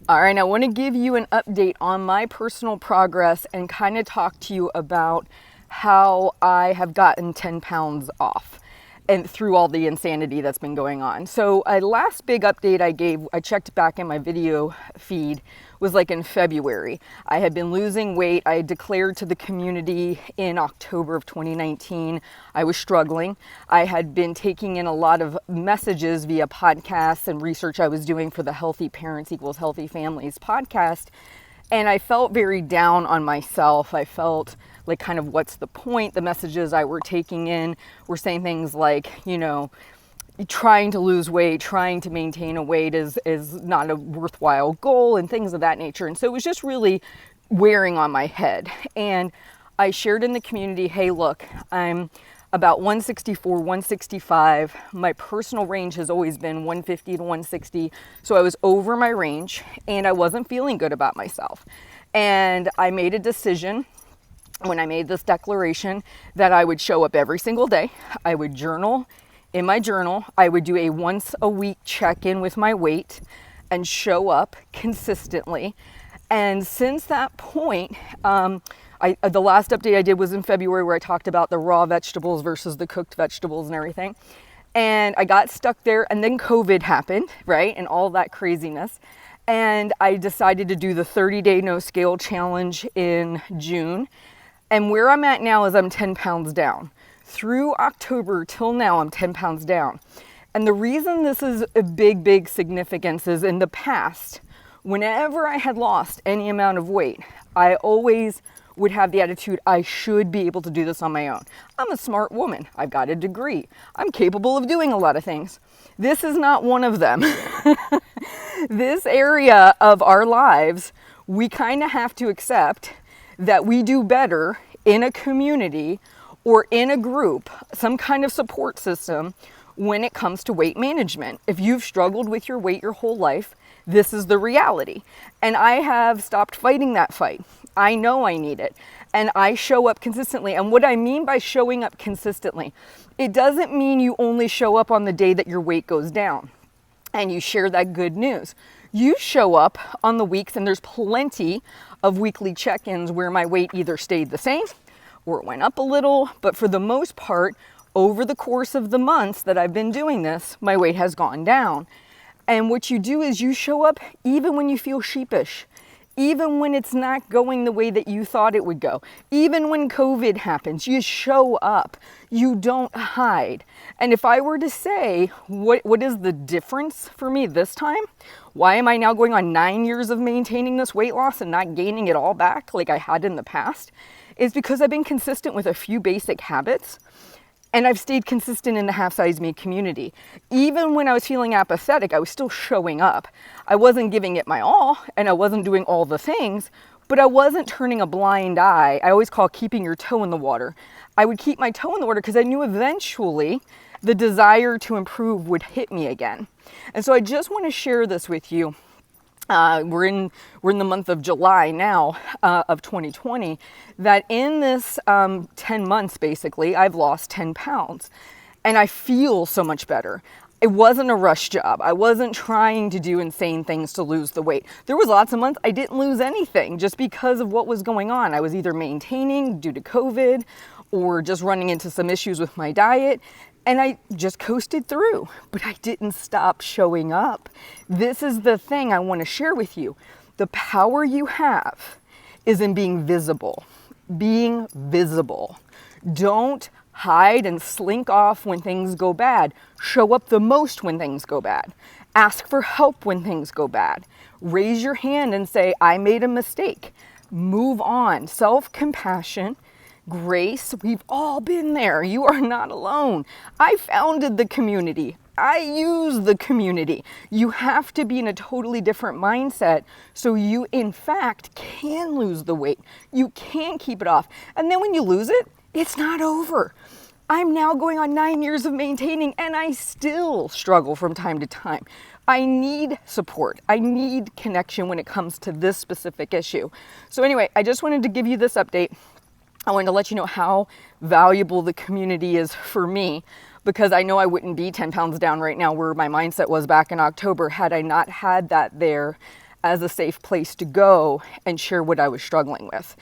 All right, I want to give you an update on my personal progress and kind of talk to you about how I have gotten 10 pounds off and through all the insanity that's been going on. So, a last big update I gave, I checked back in my video feed, was like in February. I had been losing weight. I had declared to the community in October of 2019 I was struggling. I had been taking in a lot of messages via podcasts and research I was doing for the Healthy Parents Equals Healthy Families podcast. And I felt very down on myself. I felt like, kind of, what's the point? The messages I were taking in were saying things like, trying to lose weight, trying to maintain a weight is not a worthwhile goal and things of that nature. And so it was just really wearing on my head. And I shared in the community, hey, look, I'm about 164, 165. My personal range has always been 150 to 160. So I was over my range and I wasn't feeling good about myself. And I made a decision when I made this declaration that I would show up every single day. I would journal. In my journal, I would do a once a week check-in with my weight and show up consistently. And since that point, the last update I did was in February, where I talked about the raw vegetables versus the cooked vegetables and everything. And I got stuck there, and then COVID happened, right? And all that craziness. And I decided to do the 30-day no scale challenge in June. And where I'm at now is I'm 10 pounds down. Through October till now, I'm 10 pounds down. And the reason this is a big significance is, in the past, whenever I had lost any amount of weight, I always would have the attitude, I should be able to do this on my own. I'm a smart woman. I've got a degree. I'm capable of doing a lot of things. This is not one of them. This area of our lives, we kind of have to accept that we do better in a community or in a group, some kind of support system, when it comes to weight management. If you've struggled with your weight your whole life, this is the reality. And I have stopped fighting that fight. I know I need it. And I show up consistently. And what I mean by showing up consistently, it doesn't mean you only show up on the day that your weight goes down and you share that good news. You show up on the weeks, and there's plenty of weekly check-ins where my weight either stayed the same or it went up a little, but for the most part, over the course of the months that I've been doing this, my weight has gone down. And what you do is you show up even when you feel sheepish, even when it's not going the way that you thought it would go, even when COVID happens, you show up. You don't hide. And if I were to say, what is the difference for me this time? Why am I now going on 9 years of maintaining this weight loss and not gaining it all back like I had in the past? Is because I've been consistent with a few basic habits, and I've stayed consistent in the Half Size Me community. Even when I was feeling apathetic, I was still showing up. I wasn't giving it my all, and I wasn't doing all the things, but I wasn't turning a blind eye. I always call keeping your toe in the water. I would keep my toe in the water because I knew eventually the desire to improve would hit me again. And so I just want to share this with you. We're in the month of July now of 2020, that in this 10 months, basically, I've lost 10 pounds and I feel so much better. It wasn't a rush job. I wasn't trying to do insane things to lose the weight. There was lots of months I didn't lose anything just because of what was going on. I was either maintaining due to COVID or just running into some issues with my diet. And I just coasted through, but I didn't stop showing up. This is the thing I want to share with you. The power you have is in being visible. Being visible. Don't hide and slink off when things go bad. Show up the most when things go bad. Ask for help when things go bad. Raise your hand and say, I made a mistake. Move on. Self-compassion. Grace, we've all been there. You are not alone. I founded the community. I use the community. You have to be in a totally different mindset so you, in fact, can lose the weight. You can keep it off. And then when you lose it, it's not over. I'm now going on 9 years of maintaining, and I still struggle from time to time. I need support. I need connection when it comes to this specific issue. So anyway, I just wanted to give you this update. I wanted to let you know how valuable the community is for me, because I know I wouldn't be 10 pounds down right now where my mindset was back in October had I not had that there as a safe place to go and share what I was struggling with.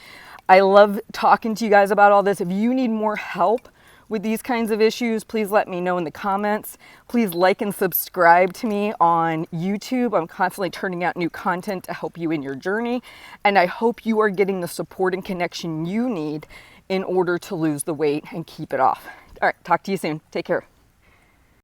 I love talking to you guys about all this. If you need more help with these kinds of issues, please let me know in the comments. Please like and subscribe to me on YouTube. I'm constantly turning out new content to help you in your journey. And I hope you are getting the support and connection you need in order to lose the weight and keep it off. All right, talk to you soon. Take care.